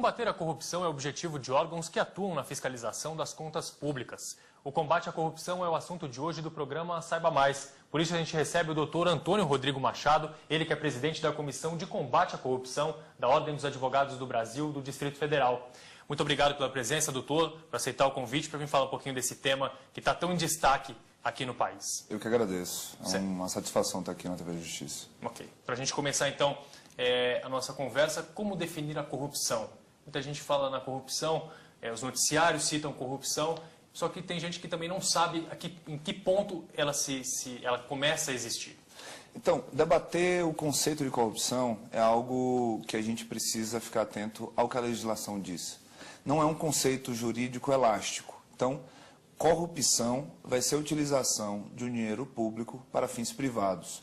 Combater a corrupção é o objetivo de órgãos que atuam na fiscalização das contas públicas. O combate à corrupção é o assunto de hoje do programa Saiba Mais. Por isso a gente recebe o doutor Antônio Rodrigo Machado, ele que é presidente da Comissão de Combate à Corrupção da Ordem dos Advogados do Brasil do Distrito Federal. Muito obrigado pela presença, doutor, por aceitar o convite para vir falar um pouquinho desse tema que está tão em destaque aqui no país. Eu que agradeço. É uma satisfação estar aqui na TV Justiça. Ok. Para a gente começar, então, a nossa conversa, como definir a corrupção? Muita gente fala na corrupção, os noticiários citam corrupção, só que tem gente que também não sabe em que ponto ela começa a existir. Então, debater o conceito de corrupção é algo que a gente precisa ficar atento ao que a legislação diz. Não é um conceito jurídico elástico. Então, corrupção vai ser a utilização de um dinheiro público para fins privados.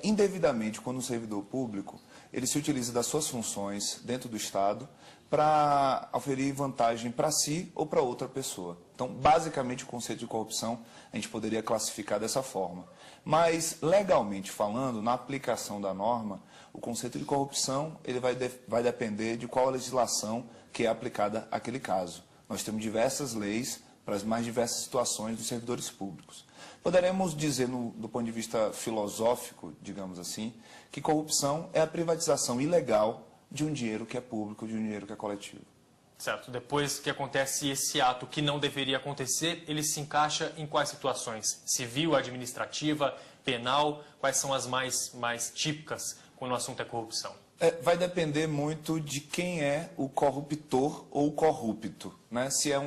Indevidamente, quando um servidor público ele se utiliza das suas funções dentro do Estado para oferir vantagem para si ou para outra pessoa. Então, basicamente, o conceito de corrupção a gente poderia classificar dessa forma. Mas, legalmente falando, na aplicação da norma, o conceito de corrupção ele vai depender de qual a legislação que é aplicada àquele caso. Nós temos diversas leis para as mais diversas situações dos servidores públicos. Poderemos dizer, do ponto de vista filosófico, digamos assim, que corrupção é a privatização ilegal de um dinheiro que é público, de um dinheiro que é coletivo. Certo. Depois que acontece esse ato que não deveria acontecer, ele se encaixa em quais situações? Civil, administrativa, penal? Quais são as mais típicas quando o assunto é corrupção? Vai depender muito de quem é o corruptor ou o corrupto, né? Se é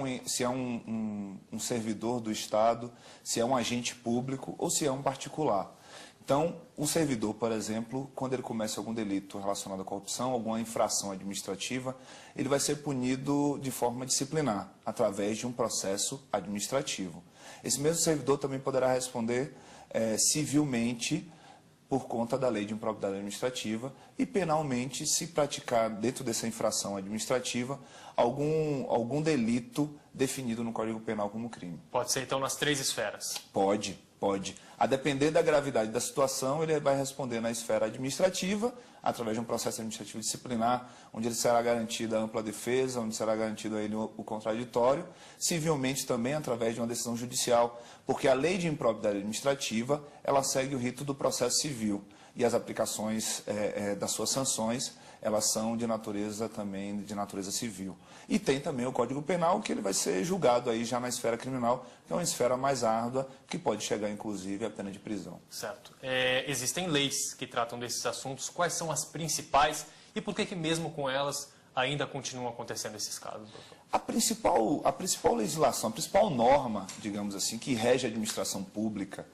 um servidor do Estado, se é um agente público ou se é um particular. Então, um servidor, por exemplo, quando ele comete algum delito relacionado à corrupção, alguma infração administrativa, ele vai ser punido de forma disciplinar, através de um processo administrativo. Esse mesmo servidor também poderá responder civilmente por conta da lei de improbidade administrativa e penalmente se praticar dentro dessa infração administrativa algum delito definido no Código Penal como crime. Pode ser então nas três esferas? Pode. A depender da gravidade da situação, ele vai responder na esfera administrativa, através de um processo administrativo disciplinar, onde ele será garantida a ampla defesa, onde será garantido a ele o contraditório, civilmente também, através de uma decisão judicial, porque a lei de improbidade administrativa, ela segue o rito do processo civil, e as aplicações das suas sanções, elas são de natureza civil. E tem também o Código Penal, que ele vai ser julgado aí já na esfera criminal, que é uma esfera mais árdua, que pode chegar, inclusive, à pena de prisão. Certo. Existem leis que tratam desses assuntos. Quais são as principais e por que mesmo com elas ainda continuam acontecendo esses casos, doutor? A principal legislação, a principal norma, digamos assim, que rege a administração pública,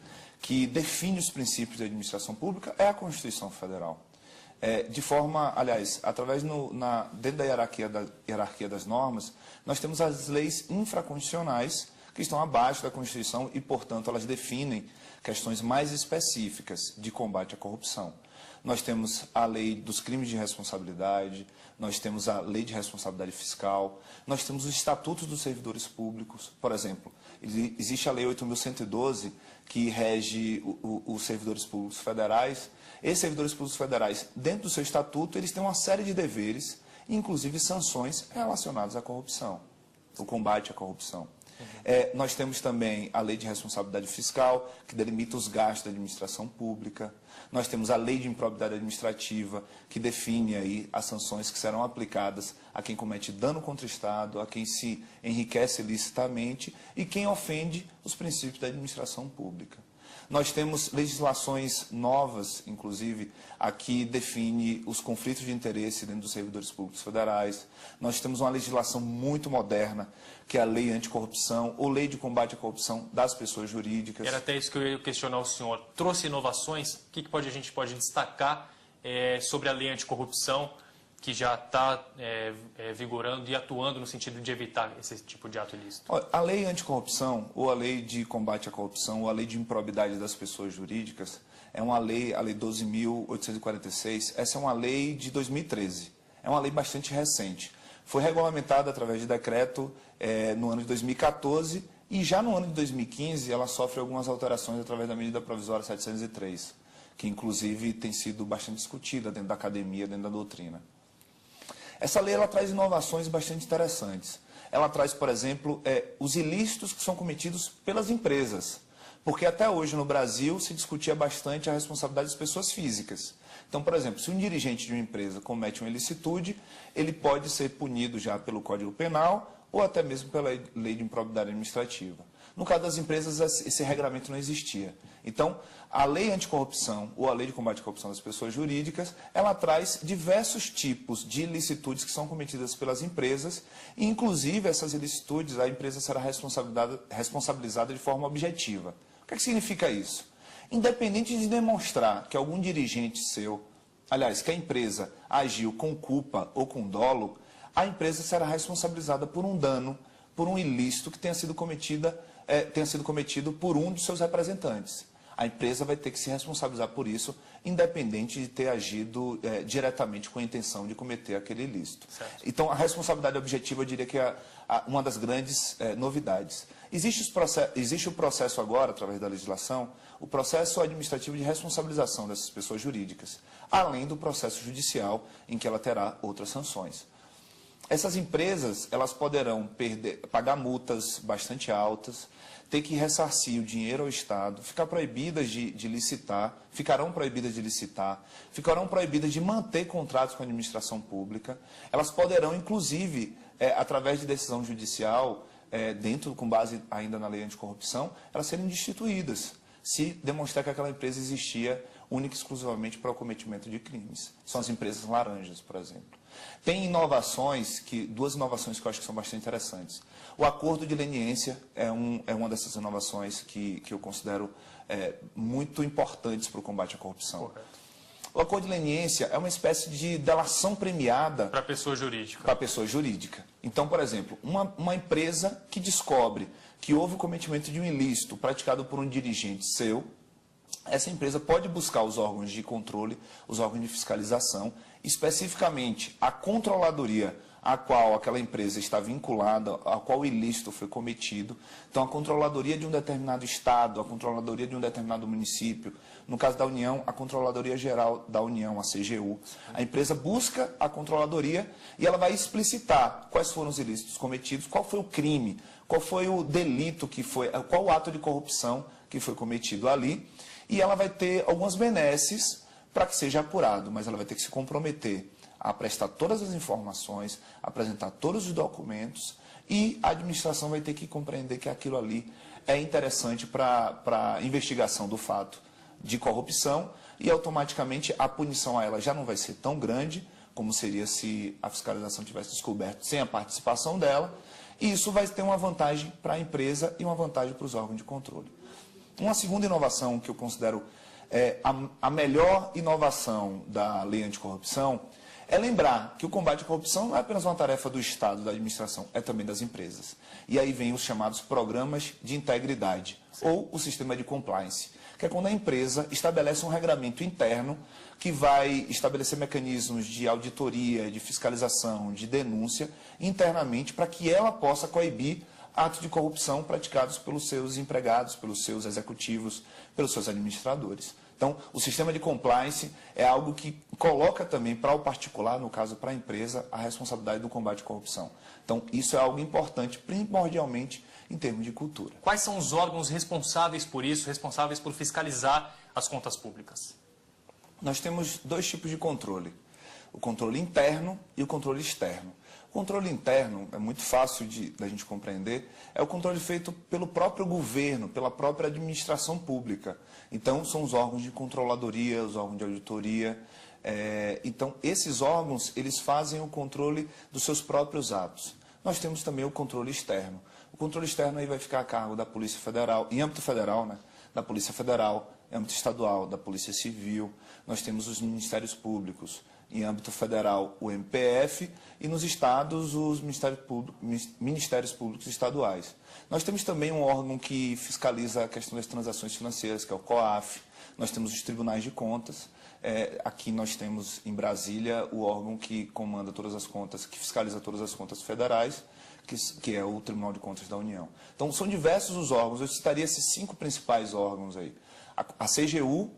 que define os princípios da administração pública, é a Constituição Federal. De forma, aliás, dentro da hierarquia das normas, nós temos as leis infraconstitucionais que estão abaixo da Constituição e, portanto, elas definem questões mais específicas de combate à corrupção. Nós temos a lei dos crimes de responsabilidade, nós temos a lei de responsabilidade fiscal, nós temos os estatutos dos servidores públicos. Por exemplo, existe a lei 8.112, que rege os servidores públicos federais. Esses servidores públicos federais, dentro do seu estatuto, eles têm uma série de deveres, inclusive sanções relacionadas à corrupção, o combate à corrupção. Nós temos também a lei de responsabilidade fiscal, que delimita os gastos da administração pública. Nós temos a lei de improbidade administrativa, que define aí as sanções que serão aplicadas a quem comete dano contra o Estado, a quem se enriquece ilicitamente e quem ofende os princípios da administração pública. Nós temos legislações novas, inclusive, aqui define os conflitos de interesse dentro dos servidores públicos federais. Nós temos uma legislação muito moderna, que é a Lei Anticorrupção, ou Lei de Combate à Corrupção das Pessoas Jurídicas. Era até isso que eu ia questionar o senhor. Trouxe inovações? O que a gente pode destacar sobre a Lei Anticorrupção, que já está vigorando e atuando no sentido de evitar esse tipo de ato ilícito? A lei anticorrupção, ou a lei de combate à corrupção, ou a lei de improbidade das pessoas jurídicas, é uma lei, a lei 12.846, essa é uma lei de 2013. É uma lei bastante recente. Foi regulamentada através de decreto no ano de 2014 e já no ano de 2015 ela sofre algumas alterações através da medida provisória 703, que inclusive tem sido bastante discutida dentro da academia, dentro da doutrina. Essa lei ela traz inovações bastante interessantes. Ela traz, por exemplo, os ilícitos que são cometidos pelas empresas. Porque até hoje no Brasil se discutia bastante a responsabilidade das pessoas físicas. Então, por exemplo, se um dirigente de uma empresa comete uma ilicitude, ele pode ser punido já pelo Código Penal ou até mesmo pela Lei de Improbidade Administrativa. No caso das empresas, esse regramento não existia. Então, a Lei Anticorrupção ou a Lei de Combate à Corrupção das Pessoas Jurídicas, ela traz diversos tipos de ilicitudes que são cometidas pelas empresas e, inclusive, essas ilicitudes, a empresa será responsabilizada de forma objetiva. O que significa isso? Independente de demonstrar que algum dirigente seu, aliás, que a empresa agiu com culpa ou com dolo, a empresa será responsabilizada por um dano, por um ilícito que tenha sido cometido por um dos seus representantes. A empresa vai ter que se responsabilizar por isso, independente de ter agido diretamente com a intenção de cometer aquele ilícito. Certo. Então, a responsabilidade objetiva, eu diria que é uma das grandes novidades. Existe o processo agora, através da legislação, o processo administrativo de responsabilização dessas pessoas jurídicas, além do processo judicial, em que ela terá outras sanções. Essas empresas, elas poderão pagar multas bastante altas, ter que ressarcir o dinheiro ao Estado, ficarão proibidas de licitar, ficarão proibidas de manter contratos com a administração pública. Elas poderão, inclusive, através de decisão judicial, com base ainda na lei anticorrupção, elas serem destituídas, se demonstrar que aquela empresa existia única e exclusivamente para o cometimento de crimes. São as empresas laranjas, por exemplo. Tem duas inovações que eu acho que são bastante interessantes. O acordo de leniência é uma dessas inovações que eu considero muito importantes para o combate à corrupção. Correto. O acordo de leniência é uma espécie de delação premiada para a pessoa jurídica. Para a pessoa jurídica. Então, por exemplo, uma empresa que descobre que houve o cometimento de um ilícito praticado por um dirigente seu, essa empresa pode buscar os órgãos de controle, os órgãos de fiscalização, especificamente a controladoria a qual aquela empresa está vinculada, a qual o ilícito foi cometido. Então, a controladoria de um determinado estado, a controladoria de um determinado município, no caso da União, a Controladoria Geral da União, a CGU. A empresa busca a controladoria e ela vai explicitar quais foram os ilícitos cometidos, qual foi o crime, qual foi o delito qual o ato de corrupção que foi cometido ali, e ela vai ter algumas benesses para que seja apurado, mas ela vai ter que se comprometer a prestar todas as informações, apresentar todos os documentos, e a administração vai ter que compreender que aquilo ali é interessante para a investigação do fato de corrupção, e automaticamente a punição a ela já não vai ser tão grande como seria se a fiscalização tivesse descoberto sem a participação dela, e isso vai ter uma vantagem para a empresa e uma vantagem para os órgãos de controle. Uma segunda inovação que eu considero a melhor inovação da lei anticorrupção é lembrar que o combate à corrupção não é apenas uma tarefa do Estado, da administração, é também das empresas. E aí vem os chamados programas de integridade, ou o sistema de compliance, que é quando a empresa estabelece um regramento interno que vai estabelecer mecanismos de auditoria, de fiscalização, de denúncia internamente, para que ela possa coibir atos de corrupção praticados pelos seus empregados, pelos seus executivos, pelos seus administradores. Então, o sistema de compliance é algo que coloca também para o particular, no caso para a empresa, a responsabilidade do combate à corrupção. Então, isso é algo importante, primordialmente, em termos de cultura. Quais são os órgãos responsáveis por isso, responsáveis por fiscalizar as contas públicas? Nós temos dois tipos de controle, o controle interno e o controle externo. O controle interno é muito fácil da gente compreender, é o controle feito pelo próprio governo, pela própria administração pública. Então, são os órgãos de controladoria, os órgãos de auditoria. Então, esses órgãos, eles fazem o controle dos seus próprios atos. Nós temos também o controle externo. O controle externo aí vai ficar a cargo da Polícia Federal, em âmbito federal, né? Da Polícia Federal, em âmbito estadual, da Polícia Civil. Nós temos os Ministérios Públicos, em âmbito federal, o MPF, e nos estados, os Ministérios Públicos Estaduais. Nós temos também um órgão que fiscaliza a questão das transações financeiras, que é o COAF. Nós temos os Tribunais de Contas. Aqui nós temos, em Brasília, o órgão que comanda todas as contas, que fiscaliza todas as contas federais, que é o Tribunal de Contas da União. Então, são diversos os órgãos. Eu citaria esses 5 principais órgãos aí. A CGU,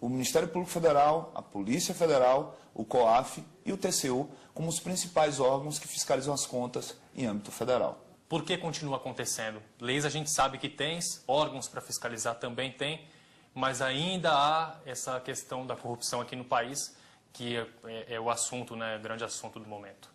o Ministério Público Federal, a Polícia Federal, o COAF e o TCU como os principais órgãos que fiscalizam as contas em âmbito federal. Por que continua acontecendo? Leis a gente sabe que tem, órgãos para fiscalizar também tem, mas ainda há essa questão da corrupção aqui no país, que é o assunto, né, grande assunto do momento.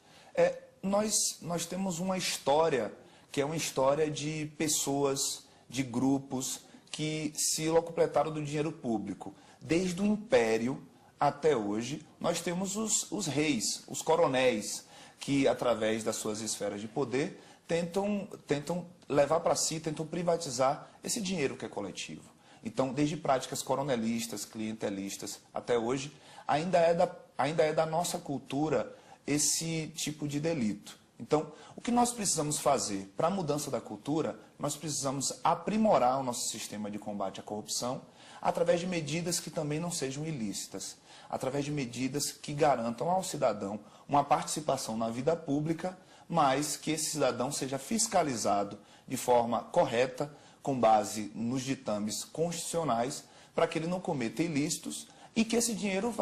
Nós temos uma história, que é uma história de pessoas, de grupos que se locupletaram do dinheiro público. Desde o Império até hoje, nós temos os reis, os coronéis, que através das suas esferas de poder tentam levar para si, tentam privatizar esse dinheiro que é coletivo. Então, desde práticas coronelistas, clientelistas, até hoje, ainda é da nossa cultura esse tipo de delito. Então, o que nós precisamos fazer para a mudança da cultura, nós precisamos aprimorar o nosso sistema de combate à corrupção através de medidas que também não sejam ilícitas, através de medidas que garantam ao cidadão uma participação na vida pública, mas que esse cidadão seja fiscalizado de forma correta, com base nos ditames constitucionais, para que ele não cometa ilícitos e que esse dinheiro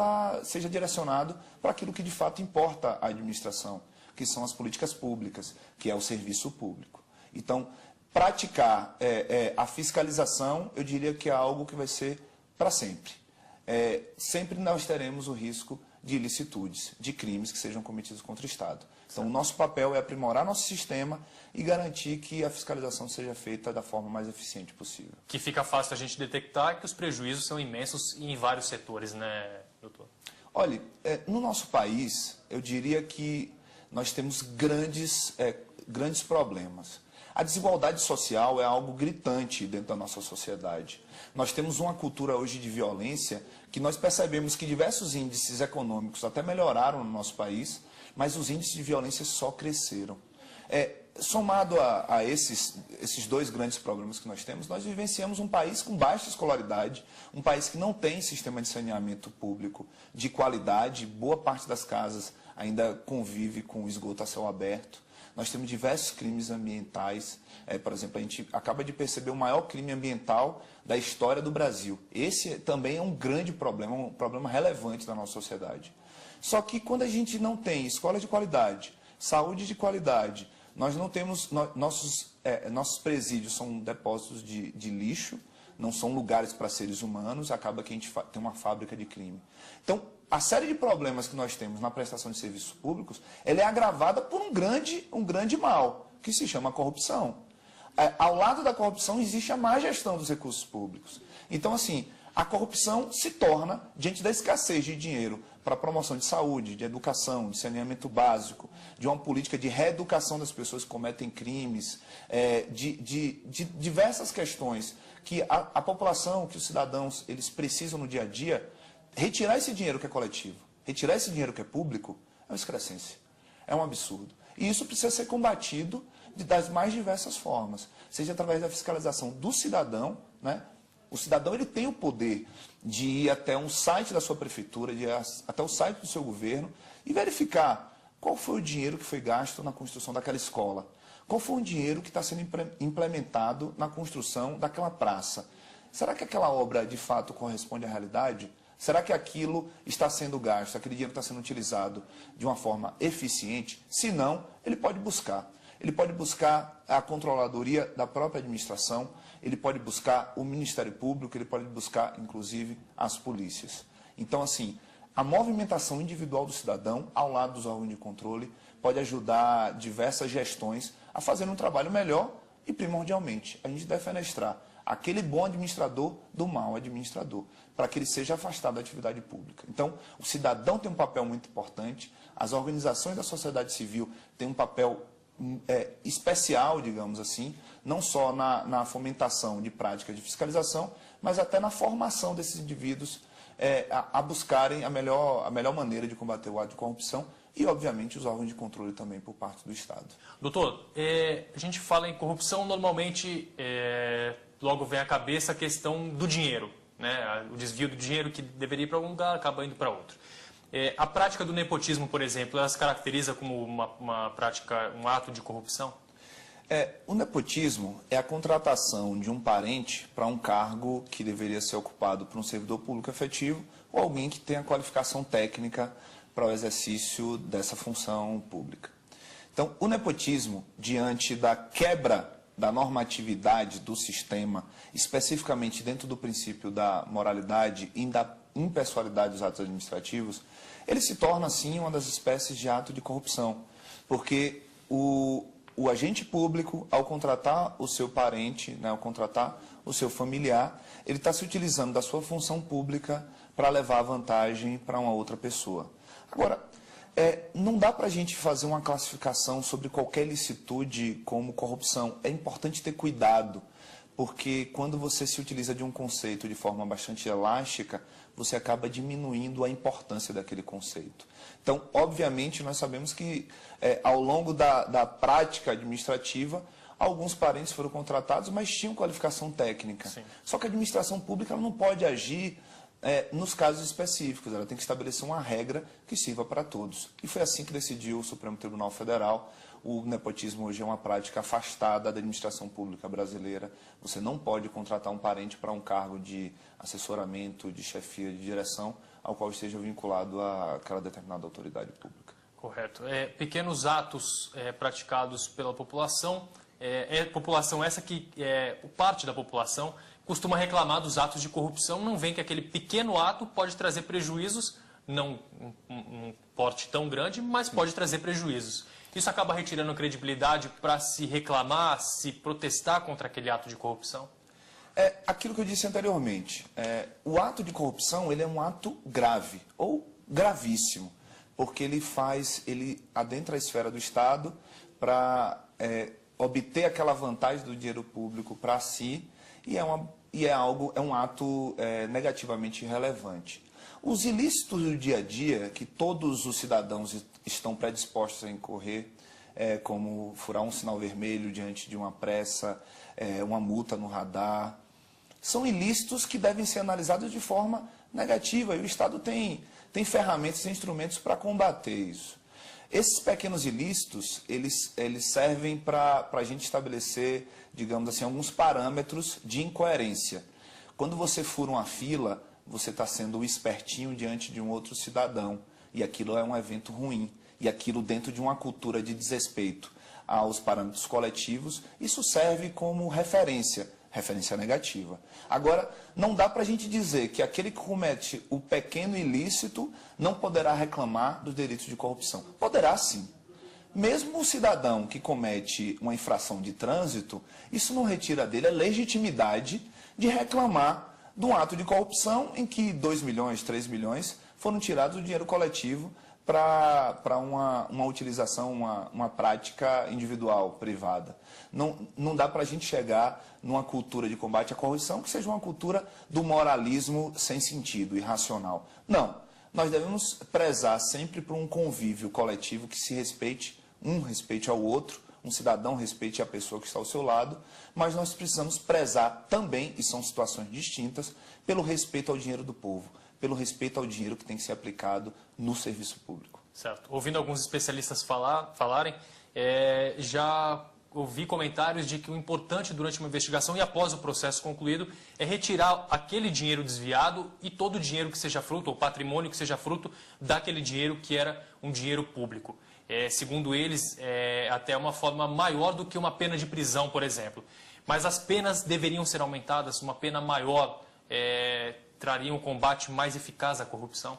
seja direcionado para aquilo que de fato importa à administração, que são as políticas públicas, que é o serviço público. Então, praticar a fiscalização, eu diria que é algo que vai ser para sempre. Sempre nós teremos o risco de ilicitudes, de crimes que sejam cometidos contra o Estado. Então, o nosso papel é aprimorar nosso sistema e garantir que a fiscalização seja feita da forma mais eficiente possível. Que fica fácil a gente detectar que os prejuízos são imensos em vários setores, né, doutor? Olha, no nosso país, eu diria que nós temos grandes problemas. A desigualdade social é algo gritante dentro da nossa sociedade. Nós temos uma cultura hoje de violência que nós percebemos que diversos índices econômicos até melhoraram no nosso país, mas os índices de violência só cresceram. Somado a esses dois grandes problemas que nós temos, nós vivenciamos um país com baixa escolaridade, um país que não tem sistema de saneamento público de qualidade, boa parte das casas ainda convive com esgoto a céu aberto. Nós temos diversos crimes ambientais. Por exemplo, a gente acaba de perceber o maior crime ambiental da história do Brasil. Esse também é um grande problema, um problema relevante da nossa sociedade. Só que quando a gente não tem escola de qualidade, saúde de qualidade, nós não temos, nossos presídios são depósitos de lixo, não são lugares para seres humanos, acaba que a gente tem uma fábrica de crime. Então, a série de problemas que nós temos na prestação de serviços públicos, ela é agravada por um grande mal, que se chama corrupção. Ao lado da corrupção existe a má gestão dos recursos públicos. Então, assim, a corrupção se torna, diante da escassez de dinheiro para a promoção de saúde, de educação, de saneamento básico, de uma política de reeducação das pessoas que cometem crimes, de diversas questões que a população, que os cidadãos, eles precisam no dia a dia, retirar esse dinheiro que é coletivo, retirar esse dinheiro que é público, é uma excrescência, é um absurdo. E isso precisa ser combatido das mais diversas formas, seja através da fiscalização do cidadão, né? O cidadão ele tem o poder de ir até um site da sua prefeitura, de ir até o site do seu governo e verificar qual foi o dinheiro que foi gasto na construção daquela escola, qual foi o dinheiro que está sendo implementado na construção daquela praça. Será que aquela obra de fato corresponde à realidade? Será que aquilo está sendo gasto, aquele dinheiro está sendo utilizado de uma forma eficiente? Se não, ele pode buscar. Ele pode buscar a controladoria da própria administração, ele pode buscar o Ministério Público, ele pode buscar, inclusive, as polícias. Então, assim, a movimentação individual do cidadão, ao lado dos órgãos de controle, pode ajudar diversas gestões a fazer um trabalho melhor e, primordialmente, a gente deve fenestrar aquele bom administrador do mau administrador, para que ele seja afastado da atividade pública. Então, o cidadão tem um papel muito importante, as organizações da sociedade civil têm um papel especial, digamos assim, não só na fomentação de práticas de fiscalização, mas até na formação desses indivíduos a buscarem a melhor maneira de combater o ato de corrupção e, obviamente, os órgãos de controle também por parte do Estado. Doutor, a gente fala em corrupção, normalmente logo vem à cabeça a questão do dinheiro, né? O desvio do dinheiro que deveria ir para um lugar acaba indo para outro. A prática do nepotismo, por exemplo, ela se caracteriza como uma prática, um ato de corrupção? O nepotismo é a contratação de um parente para um cargo que deveria ser ocupado por um servidor público efetivo ou alguém que tenha qualificação técnica para o exercício dessa função pública. Então, o nepotismo, diante da quebra da normatividade do sistema, especificamente dentro do princípio da moralidade e da impessoalidade dos atos administrativos, ele se torna, assim, uma das espécies de ato de corrupção, porque o agente público, ao contratar o seu parente, né, ao contratar o seu familiar, ele está se utilizando da sua função pública para levar vantagem para uma outra pessoa. Agora, não dá para a gente fazer uma classificação sobre qualquer licitude como corrupção. É importante ter cuidado, porque quando você se utiliza de um conceito de forma bastante elástica, você acaba diminuindo a importância daquele conceito. Então, obviamente, nós sabemos que ao longo da prática administrativa, alguns parentes foram contratados, mas tinham qualificação técnica. Sim. Só que a administração pública ela não pode agir nos casos específicos, ela tem que estabelecer uma regra que sirva para todos. E foi assim que decidiu o Supremo Tribunal Federal. O nepotismo hoje é uma prática afastada da administração pública brasileira. Você não pode contratar um parente para um cargo de assessoramento, de chefia, de direção, ao qual esteja vinculado àquela determinada autoridade pública. Correto. Pequenos atos praticados pela população, população essa que parte da população costuma reclamar dos atos de corrupção, não vê que aquele pequeno ato pode trazer prejuízos, não um porte tão grande, mas pode trazer prejuízos. Isso acaba retirando credibilidade para se reclamar, se protestar contra aquele ato de corrupção? Aquilo que eu disse anteriormente. O ato de corrupção ele é um ato grave ou gravíssimo, porque ele adentra a esfera do Estado para obter aquela vantagem do dinheiro público para si e é um ato negativamente relevante. Os ilícitos do dia a dia, que todos os cidadãos estão predispostos a incorrer, como furar um sinal vermelho diante de uma pressa, uma multa no radar, são ilícitos que devem ser analisados de forma negativa e o Estado tem ferramentas e instrumentos para combater isso. Esses pequenos ilícitos, eles servem para a gente estabelecer, digamos assim, alguns parâmetros de incoerência. Quando você fura uma fila, você está sendo o espertinho diante de um outro cidadão, e aquilo é um evento ruim. E aquilo dentro de uma cultura de desrespeito aos parâmetros coletivos, isso serve como referência negativa. Agora, não dá para a gente dizer que aquele que comete o pequeno ilícito não poderá reclamar dos delitos de corrupção. Poderá sim. Mesmo o cidadão que comete uma infração de trânsito, isso não retira dele a legitimidade de reclamar de um ato de corrupção em que 2 milhões, 3 milhões foram tirados do dinheiro coletivo para uma utilização, uma prática individual, privada. Não dá para a gente chegar numa cultura de combate à corrupção que seja uma cultura do moralismo sem sentido, irracional. Não. Nós devemos prezar sempre por um convívio coletivo que se respeite, um respeite ao outro, um cidadão respeite a pessoa que está ao seu lado, mas nós precisamos prezar também, e são situações distintas, pelo respeito ao dinheiro do povo, pelo respeito ao dinheiro que tem que ser aplicado no serviço público. Certo. Ouvindo alguns especialistas falarem, já ouvi comentários de que o importante durante uma investigação e após o processo concluído é retirar aquele dinheiro desviado e todo o dinheiro que seja fruto, ou patrimônio que seja fruto daquele dinheiro que era um dinheiro público. Segundo eles, é até uma forma maior do que uma pena de prisão, por exemplo. Mas as penas deveriam ser aumentadas, uma pena maior traria um combate mais eficaz à corrupção?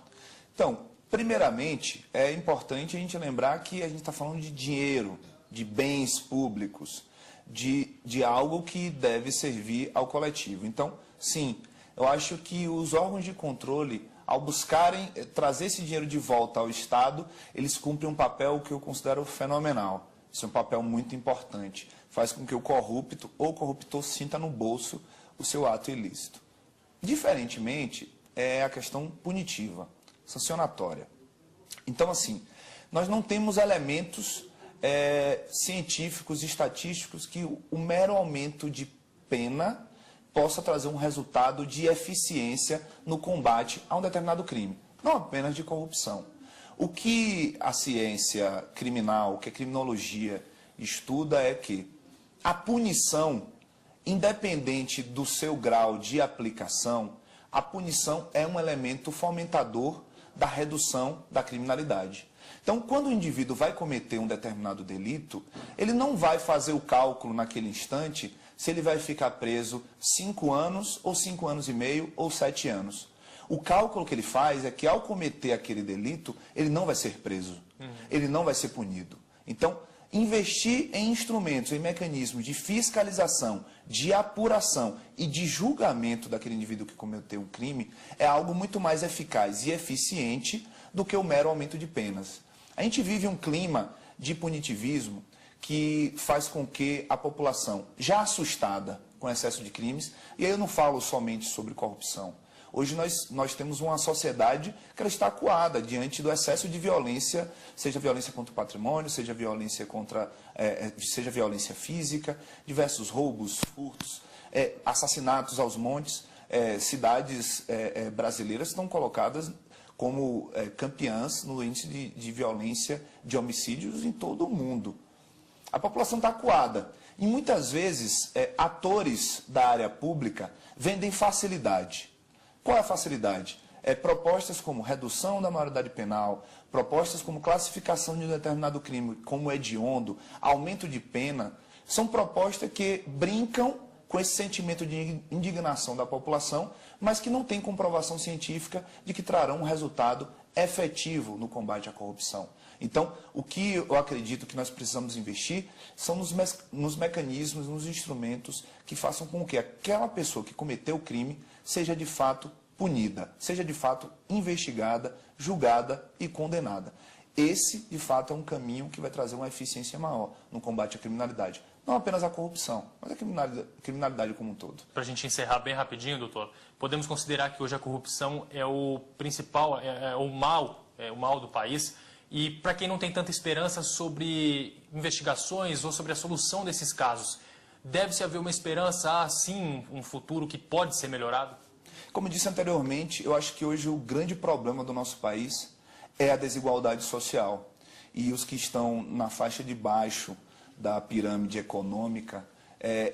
Então, primeiramente, é importante a gente lembrar que a gente está falando de dinheiro, de bens públicos, de algo que deve servir ao coletivo. Então, sim, eu acho que os órgãos de controle, ao buscarem trazer esse dinheiro de volta ao Estado, eles cumprem um papel que eu considero fenomenal. Isso é um papel muito importante. Faz com que o corrupto ou corruptor sinta no bolso o seu ato ilícito. Diferentemente, é a questão punitiva, sancionatória. Então, assim, nós não temos elementos científicos e estatísticos que o mero aumento de pena possa trazer um resultado de eficiência no combate a um determinado crime, não apenas de corrupção. O que a ciência criminal, o que a criminologia estuda é que a punição, independente do seu grau de aplicação, a punição é um elemento fomentador da redução da criminalidade. Então, quando o indivíduo vai cometer um determinado delito, ele não vai fazer o cálculo naquele instante se ele vai ficar preso 5 anos, ou 5 anos e meio, ou 7 anos. O cálculo que ele faz é que, ao cometer aquele delito, ele não vai ser preso, ele não vai ser punido. Então, investir em instrumentos, em mecanismos de fiscalização, de apuração e de julgamento daquele indivíduo que cometeu um crime é algo muito mais eficaz e eficiente do que o mero aumento de penas. A gente vive um clima de punitivismo que faz com que a população, já assustada com o excesso de crimes, e aí eu não falo somente sobre corrupção. Hoje nós temos uma sociedade que ela está acuada diante do excesso de violência, seja violência contra o patrimônio, seja violência seja violência física, diversos roubos, furtos, assassinatos aos montes. Cidades brasileiras estão colocadas como campeãs no índice de violência, de homicídios em todo o mundo. A população está acuada. E muitas vezes, atores da área pública vendem facilidade. Qual é a facilidade? Propostas como redução da maioridade penal, propostas como classificação de um determinado crime como hediondo, aumento de pena, são propostas que brincam com esse sentimento de indignação da população, mas que não tem comprovação científica de que trarão um resultado efetivo no combate à corrupção. Então, o que eu acredito que nós precisamos investir são nos mecanismos, nos instrumentos que façam com que aquela pessoa que cometeu o crime seja de fato punida, seja de fato investigada, julgada e condenada. Esse, de fato, é um caminho que vai trazer uma eficiência maior no combate à criminalidade. Não apenas a corrupção, mas a criminalidade como um todo. Para a gente encerrar bem rapidinho, doutor, podemos considerar que hoje a corrupção é o principal, é o mal do país. E para quem não tem tanta esperança sobre investigações ou sobre a solução desses casos, deve-se haver uma esperança, sim, um futuro que pode ser melhorado? Como disse anteriormente, eu acho que hoje o grande problema do nosso país é a desigualdade social. E os que estão na faixa de baixo da pirâmide econômica,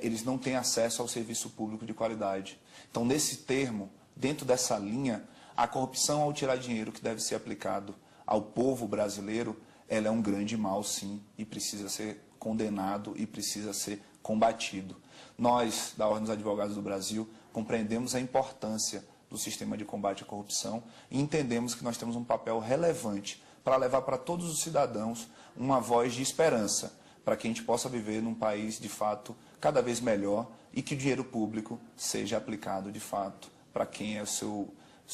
eles não têm acesso ao serviço público de qualidade. Então, nesse termo, dentro dessa linha, a corrupção ao tirar dinheiro que deve ser aplicado ao povo brasileiro, ela é um grande mal, sim, e precisa ser condenado e precisa ser combatido. Nós, da Ordem dos Advogados do Brasil, compreendemos a importância do sistema de combate à corrupção e entendemos que nós temos um papel relevante para levar para todos os cidadãos uma voz de esperança, para que a gente possa viver num país, de fato, cada vez melhor e que o dinheiro público seja aplicado, de fato, para quem é o seu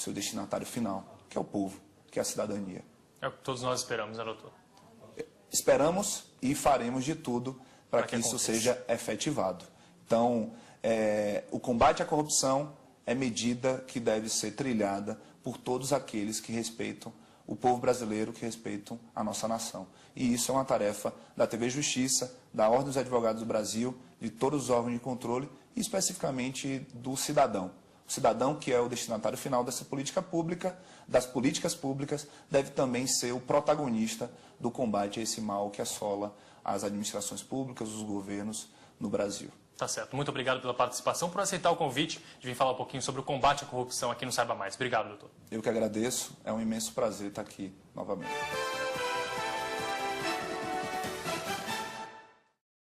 destinatário final, que é o povo, que é a cidadania. É o que todos nós esperamos, né, doutor? Esperamos e faremos de tudo para que isso seja efetivado. Então, o combate à corrupção é medida que deve ser trilhada por todos aqueles que respeitam o povo brasileiro, que respeitam a nossa nação. E isso é uma tarefa da TV Justiça, da Ordem dos Advogados do Brasil, de todos os órgãos de controle e especificamente do cidadão. O cidadão, que é o destinatário final dessa política pública, das políticas públicas, deve também ser o protagonista do combate a esse mal que assola as administrações públicas, os governos no Brasil. Tá certo. Muito obrigado pela participação, por aceitar o convite de vir falar um pouquinho sobre o combate à corrupção aqui no Saiba Mais. Obrigado, doutor. Eu que agradeço. É um imenso prazer estar aqui novamente.